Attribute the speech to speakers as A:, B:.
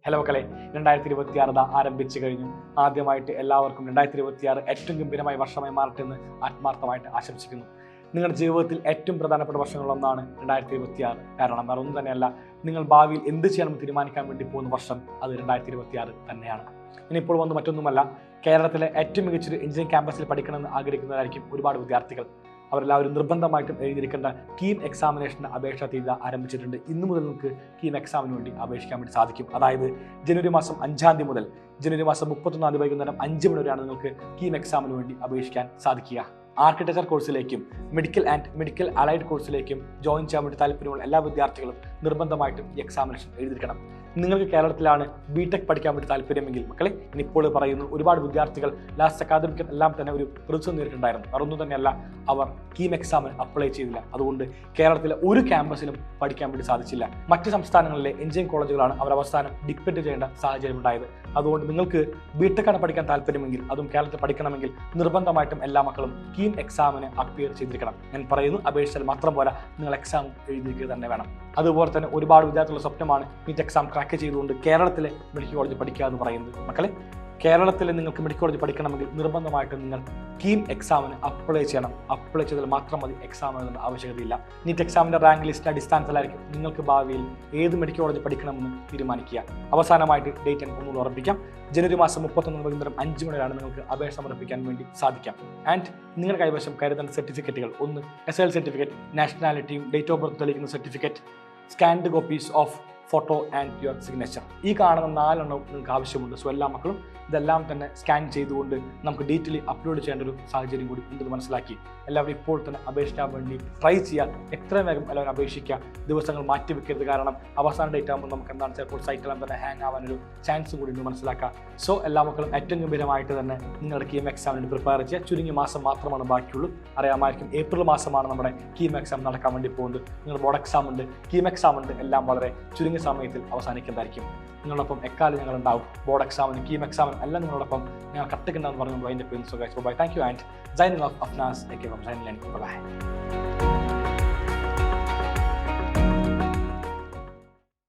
A: Hello മക്കളെ, 2026 ആരംഭിച്ചു കഴിഞ്ഞു. ആദ്യമായിട്ട് എല്ലാവർക്കും 2026 ഏറ്റവും ഗംഭീരമായ വർഷമായി മാറട്ടെ എന്ന് ആത്മാർത്ഥമായിട്ട് ആശംസിക്കുന്നു. നിങ്ങളുടെ ജീവിതത്തിൽ ഏറ്റവും പ്രധാനപ്പെട്ട വർഷങ്ങളൊന്നാണ് 2026. കാരണം വേറെ ഒന്നും തന്നെയല്ല, നിങ്ങൾ ഭാവിയിൽ എന്ത് ചെയ്യണമെന്ന് തീരുമാനിക്കാൻ വേണ്ടി പോകുന്ന വർഷം അത് 2026 തന്നെയാണ്. ഇനിയിപ്പോൾ വന്ന് മറ്റൊന്നുമല്ല, കേരളത്തിലെ ഏറ്റവും മികച്ചൊരു എഞ്ചിനീയറിംഗ് ക്യാമ്പസിൽ പഠിക്കണമെന്ന് ആഗ്രഹിക്കുന്നവരായിരിക്കും ഒരുപാട് വിദ്യാർത്ഥികൾ. അവരെല്ലാവരും നിർബന്ധമായിട്ടും എഴുതിയിരിക്കേണ്ട കീം എക്സാമിനേഷന് അപേക്ഷ തീയതി ആരംഭിച്ചിട്ടുണ്ട്. ഇന്നു മുതൽ നിങ്ങൾക്ക് കീം എക്സാമിന് വേണ്ടി അപേക്ഷിക്കാൻ വേണ്ടി സാധിക്കും. അതായത് ജനുവരി മാസം 5 മുതൽ ജനുവരി മാസം 31 വൈകുന്നേരം 5 മണി വരെയാണ് നിങ്ങൾക്ക് കീം എക്സാമിന് വേണ്ടി അപേക്ഷിക്കാൻ സാധിക്കുക. ആർക്കിടെക്ചർ കോഴ്സിലേക്കും മെഡിക്കൽ ആൻഡ് മെഡിക്കൽ അലൈഡ് കോഴ്സിലേക്കും ജോയിൻ ചെയ്യാൻ വേണ്ടി താല്പര്യമുള്ള എല്ലാ വിദ്യാർത്ഥികളും നിർബന്ധമായിട്ടും ഈ എക്സാമിനേഷൻ എഴുതിയിരിക്കണം. നിങ്ങൾക്ക് കേരളത്തിലാണ് ബിടെക് പഠിക്കാൻ വേണ്ടി താല്പര്യമെങ്കിൽ മക്കളെ, ഇനിയിപ്പോൾ പറയുന്നു, ഒരുപാട് വിദ്യാർത്ഥികൾ ലാസ്റ്റ് അക്കാദമിക് എല്ലാം തന്നെ ഒരു പ്രതിസന്ധി നേരിട്ടുണ്ടായിരുന്നു. വേറൊന്നും തന്നെയല്ല, അവർ കീം എക്സാമിന് അപ്ലൈ ചെയ്തില്ല. അതുകൊണ്ട് കേരളത്തിലെ ഒരു ക്യാമ്പസിലും പഠിക്കാൻ വേണ്ടി സാധിച്ചില്ല. മറ്റ് സംസ്ഥാനങ്ങളിലെ എഞ്ചിനീയറിംഗ് കോളേജുകളാണ് അവർ അവസാനം ഡിപ്പെൻഡ് ചെയ്യേണ്ട സാഹചര്യം ഉണ്ടായത്. അതുകൊണ്ട് നിങ്ങൾക്ക് ബിടെക്കാണ് പഠിക്കാൻ താല്പര്യമെങ്കിൽ, അതും കേരളത്തിൽ പഠിക്കണമെങ്കിൽ നിർബന്ധമായിട്ടും എല്ലാ മക്കളും കീം എക്സാമിന് അപ്പിയർ ചെയ്തിരിക്കണം. ഞാൻ പറയുന്നു, അപേക്ഷിച്ചാൽ മാത്രം പോരാ, നിങ്ങൾ എക്സാം എഴുതിയിരിക്കുക തന്നെ വേണം. അതുപോലെ തന്നെ ഒരുപാട് വിദ്യാർത്ഥികളുടെ സ്വപ്നമാണ് നീറ്റ് എക്സാം ക്രാക്ക് ചെയ്തുകൊണ്ട് കേരളത്തിലെ മെഡിക്കൽ കോളേജ് പഠിക്കുക എന്ന് പറയുന്നത്. മക്കളെ, കേരളത്തിൽ നിങ്ങൾക്ക് മെഡിക്കൽ കോളേജ് പഠിക്കണമെങ്കിൽ നിർബന്ധമായിട്ടും നിങ്ങൾ കീം എക്സാമിന് അപ്ലൈ ചെയ്യണം. അപ്ലൈ ചെയ്താൽ മാത്രം മതി, എക്സാം എഴുതേണ്ട ആവശ്യകതയില്ല. നീറ്റ് എക്സാമിൻ്റെ റാങ്ക് ലിസ്റ്റ് അടിസ്ഥാനത്തിലായിരിക്കും നിങ്ങൾക്ക് ഭാവിയിൽ ഏത് മെഡിക്കൽ കോളേജ് പഠിക്കണമെന്ന് തീരുമാനിക്കുക. അവസാനമായിട്ട് ഡേറ്റ് ഒന്നുകൂടി ഉറപ്പിക്കാം. ജനുവരി മാസം 31 വൈകുന്നേരം 5 മണിയാണ് നിങ്ങൾക്ക് അപേക്ഷ സമർപ്പിക്കാൻ വേണ്ടി സാധിക്കാം. ആൻഡ് നിങ്ങളുടെ കൈവശം കരുതേണ്ട സർട്ടിഫിക്കറ്റുകൾ: 1 SSL സർട്ടിഫിക്കറ്റ്, നാഷണാലിറ്റിയും ഡേറ്റ് ഓഫ് ബർത്ത് തെളിയിക്കുന്ന certificate, scanned copies of photo and your signature. ഈ കാണുന്ന 4 എണ്ണവും നിങ്ങൾക്ക് ആവശ്യമുണ്ട്. സോ എല്ലാ മക്കളും ഇതെല്ലാം തന്നെ സ്കാൻ ചെയ്തുകൊണ്ട് നമുക്ക് ഡീറ്റെയിലി അപ്ലോഡ് ചെയ്യേണ്ട ഒരു സാഹചര്യം കൂടി ഉണ്ടെന്ന് മനസ്സിലാക്കി എല്ലാവരും ഇപ്പോൾ തന്നെ അപേക്ഷിക്കാൻ വേണ്ടി ട്രൈ ചെയ്യുക. എത്രയും വേഗം എല്ലാവരും അപേക്ഷിക്കുക. ദിവസങ്ങൾ മാറ്റി വെക്കരുത്. കാരണം അവസാന ഡേറ്റ് ആകുമ്പോൾ നമുക്ക് എന്താണ് ചിലപ്പോൾ സൈറ്റെല്ലാം തന്നെ ഹാങ് ആവാനൊരു ചാൻസും കൂടി ഉണ്ട്, മനസ്സിലാക്കുക. സോ എല്ലാ മക്കളും ഏറ്റവും ഗംഭീരമായിട്ട് തന്നെ നിങ്ങളുടെ കീം എക്സാമിന് പ്രിപ്പയർ ചെയ്യുക. ചുരുങ്ങിയ മാസം മാത്രമാണ് ബാക്കിയുള്ളൂ. അറിയാമായിരിക്കും, ഏപ്രിൽ മാസമാണ് നമ്മുടെ കീം എക്സാം നടക്കാൻ വേണ്ടി പോകുന്നത്. നിങ്ങൾ ബോർഡ് എക്സാം ഉണ്ട്, കീം എക്സാം ഉണ്ട്, എല്ലാം വളരെ ചുരുങ്ങിയ സമയത്തിൽ അവസാനിക്കുന്നതായിരിക്കും. നിങ്ങളോടൊപ്പം എക്കാലം ഞങ്ങളുണ്ടാവും. ബോർഡ് എക്സാമിനും കീം എക്സാമിനും എല്ലാം നിങ്ങളോടൊപ്പം ഞങ്ങൾ കട്ടക്കുണ്ടെന്ന് പറഞ്ഞു അതിൻ്റെ പേര്. So guys, bye, thank you and signing off Afnas. Bye.